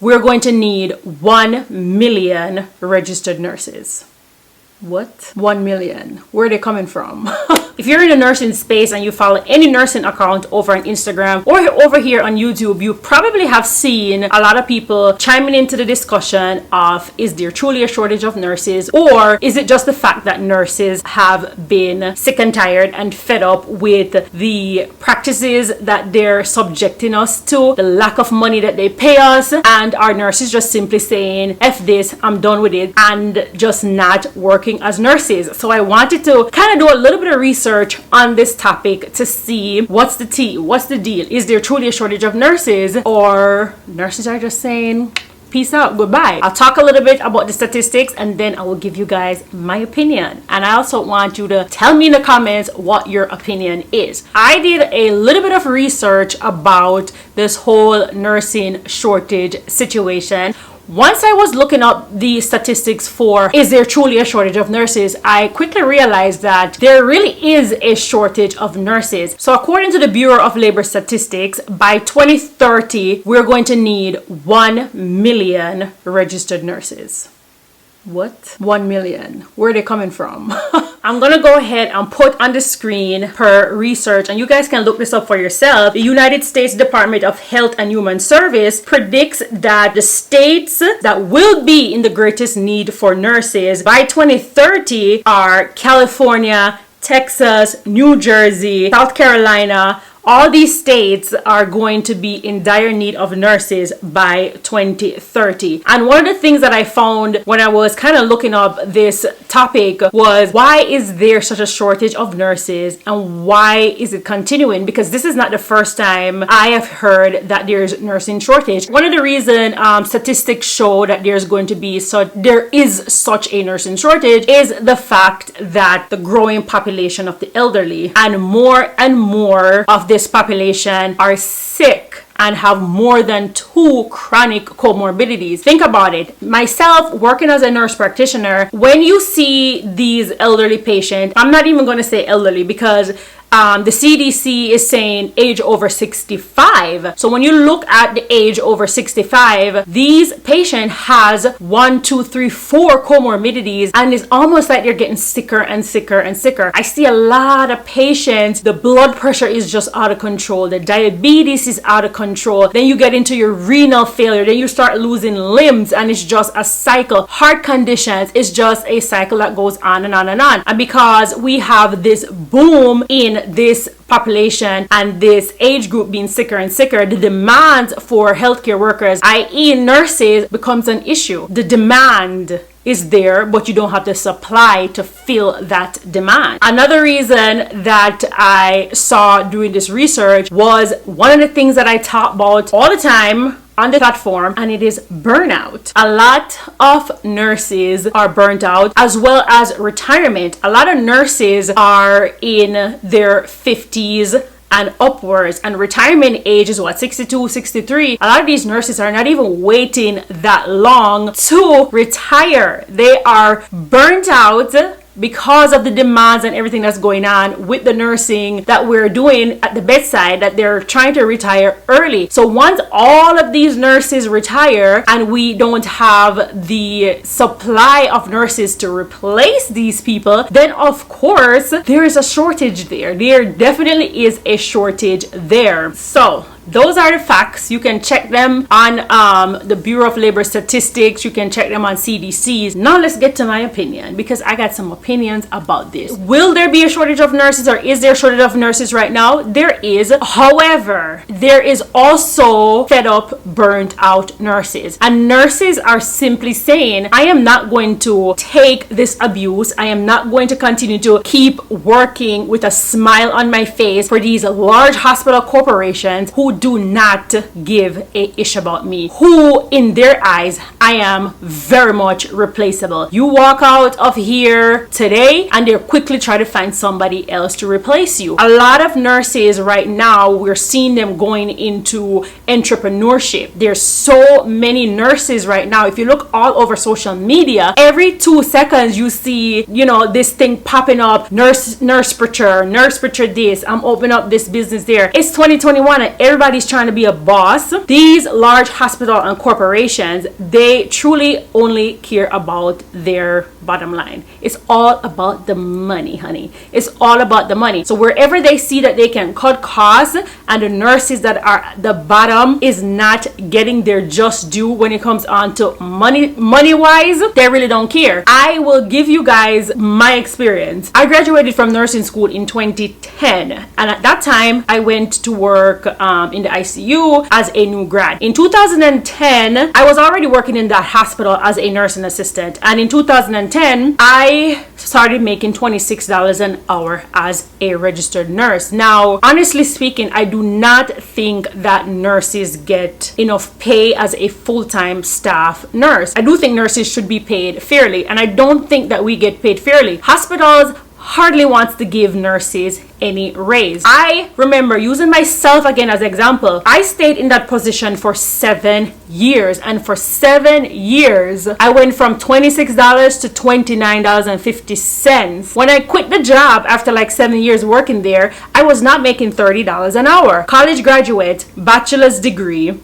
we're going to need 1 million registered nurses. What? 1 million. Where are they coming from? If you're in the nursing space and you follow any nursing account over on Instagram or over here on YouTube, you probably have seen a lot of people chiming into the discussion of, is there truly a shortage of nurses, or is it just the fact that nurses have been sick and tired and fed up with the practices that they're subjecting us to, the lack of money that they pay us, and our nurses just simply saying, F this, I'm done with it, and just not working as nurses. So I wanted to kind of do a little bit of research on this topic to see what's the tea, what's the deal. Is there truly a shortage of nurses, or nurses are just saying peace out, goodbye? I'll talk a little bit about the statistics and then I will give you guys my opinion. And I also want you to tell me in the comments what your opinion is. I did a little bit of research about this whole nursing shortage situation. Once I was looking up the statistics for is there truly a shortage of nurses, I quickly realized that there really is a shortage of nurses. So according to the Bureau of Labor Statistics, by 2030, we're going to need 1 million registered nurses. What? 1 million. Where are they coming from? I'm gonna go ahead and put on the screen her research, and you guys can look this up for yourself. The United States Department of Health and Human Service predicts that the states that will be in the greatest need for nurses by 2030 are California, Texas, New Jersey, South Carolina. All these states are going to be in dire need of nurses by 2030. And one of the things that I found when I was kind of looking up this topic was, why is there such a shortage of nurses and why is it continuing? Because this is not the first time I have heard that there's nursing shortage. One of the reasons statistics show that there is such a nursing shortage is the fact that the growing population of the elderly and more of this population are sick and have more than 2 chronic comorbidities. Think about it. Myself, working as a nurse practitioner, when you see these elderly patients, I'm not even going to say elderly because the CDC is saying age over 65. So when you look at the age over 65, these patients has 1, 2, 3, 4 comorbidities, and it's almost like they're getting sicker and sicker and sicker. I see a lot of patients, the blood pressure is just out of control, the diabetes is out of control, then you get into your renal failure, then you start losing limbs, and it's just a cycle. Heart conditions is just a cycle that goes on and on and on. And because we have this boom in this population and this age group being sicker and sicker, the demand for healthcare workers, i.e. nurses, becomes an issue. The demand is there, but you don't have the supply to fill that demand. Another reason that I saw doing this research was one of the things that I talk about all the time on the platform, and it is burnout. A lot of nurses are burnt out, as well as retirement. A lot of nurses are in their 50s and upwards, and retirement age is what, 62, 63. A lot of these nurses are not even waiting that long to retire. They are burnt out because of the demands and everything that's going on with the nursing that we're doing at the bedside, that they're trying to retire early. So once all of these nurses retire and we don't have the supply of nurses to replace these people, then of course there is a shortage there. There definitely is a shortage there. So those are the facts. You can check them on the Bureau of Labor Statistics. You can check them on CDC's. Now let's get to my opinion, because I got some opinions about this. Will there be a shortage of nurses, or is there a shortage of nurses right now? There is. However, there is also fed up, burnt out nurses. And nurses are simply saying, I am not going to take this abuse. I am not going to continue to keep working with a smile on my face for these large hospital corporations who do not give a ish about me, who in their eyes I am very much replaceable. You walk out of here today and they'll quickly try to find somebody else to replace you. A lot of nurses right now, we're seeing them going into entrepreneurship. There's so many nurses right now. If you look all over social media, every 2 seconds you see, this thing popping up, nurse preacher this, I'm opening up this business there. It's 2021 and everybody's trying to be a boss. These large hospital and corporations, they truly only care about their bottom line. It's all about the money, honey. It's all about the money. So wherever they see that they can cut costs and the nurses that are at the bottom is not getting their just due when it comes on to money wise, they really don't care. I will give you guys my experience. I graduated from nursing school in 2010, and at that time I went to work in the ICU as a new grad. In 2010, I was already working in that hospital as a nursing assistant, and in 2010 I started making $26 an hour as a registered nurse. Now, honestly speaking, I do not think that nurses get enough pay as a full-time staff nurse. I do think nurses should be paid fairly, and I don't think that we get paid fairly. Hospitals hardly wants to give nurses any raise. I remember using myself again as example. I stayed in that position for 7 years, and for 7 years I went from $26 to $29.50. When I quit the job after like 7 years working there, I was not making $30 an hour. College graduate, bachelor's degree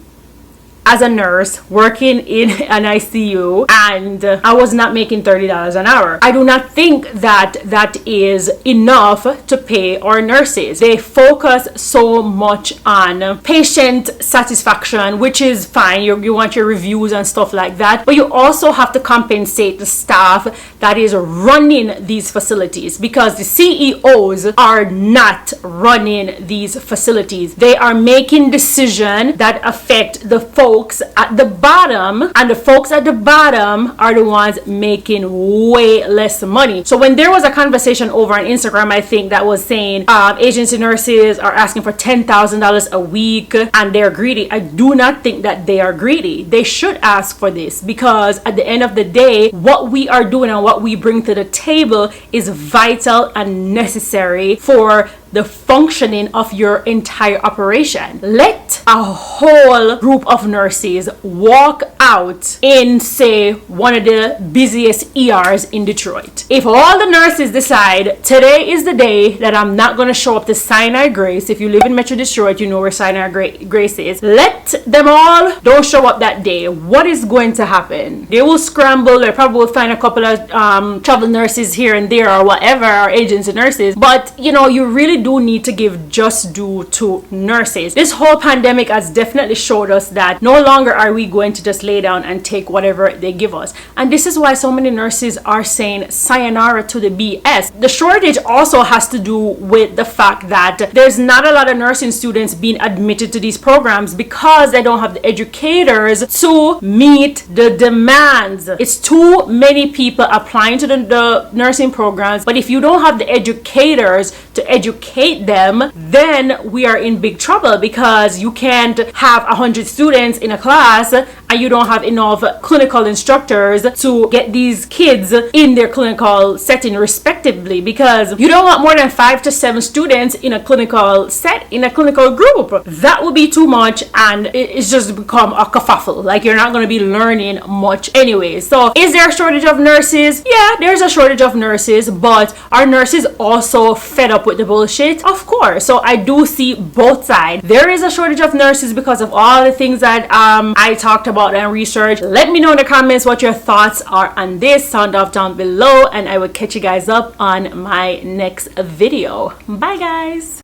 as a nurse working in an ICU, and I was not making $30 an hour. I do not think that that is enough to pay our nurses. They focus so much on patient satisfaction, which is fine. You want your reviews and stuff like that, but you also have to compensate the staff that is running these facilities, because the CEOs are not running these facilities. They are making decisions that affect the folks at the bottom, and the folks at the bottom are the ones making way less money. So when there was a conversation over on Instagram, I think, that was saying agency nurses are asking for $10,000 a week and they're greedy, I do not think that they are greedy. They should ask for this, because at the end of the day, what we are doing and what we bring to the table is vital and necessary for the functioning of your entire operation. Let a whole group of nurses walk out in, say, one of the busiest ERs in Detroit. If all the nurses decide today is the day that I'm not going to show up to Sinai Grace, if you live in Metro Detroit, you know where Sinai Grace is, let them all don't show up that day. What is going to happen? They will scramble. They probably will find a couple of travel nurses here and there or whatever, or agency nurses, but you know, you really do need to give just due to nurses. This whole pandemic has definitely showed us that no longer are we going to just lay down and take whatever they give us, and this is why so many nurses are saying sayonara to the BS. The shortage also has to do with the fact that there's not a lot of nursing students being admitted to these programs because they don't have the educators to meet the demands. It's too many people applying to the nursing programs, but if you don't have the educators to educate them, then we are in big trouble, because you can't have 100 students in a class and you don't have enough clinical instructors to get these kids in their clinical setting respectively, because you don't want more than 5 to 7 students in a clinical set, in a clinical group. That would be too much, and it's just become a kerfuffle. Like, you're not going to be learning much anyway. So is there a shortage of nurses? Yeah, there's a shortage of nurses, but are nurses also fed up with the bullshit? Of course. So I do see both sides. There is a shortage of nurses because of all the things that I talked about and researched. Let me know in the comments what your thoughts are on this. Sound off down below, and I will catch you guys up on my next video. Bye guys.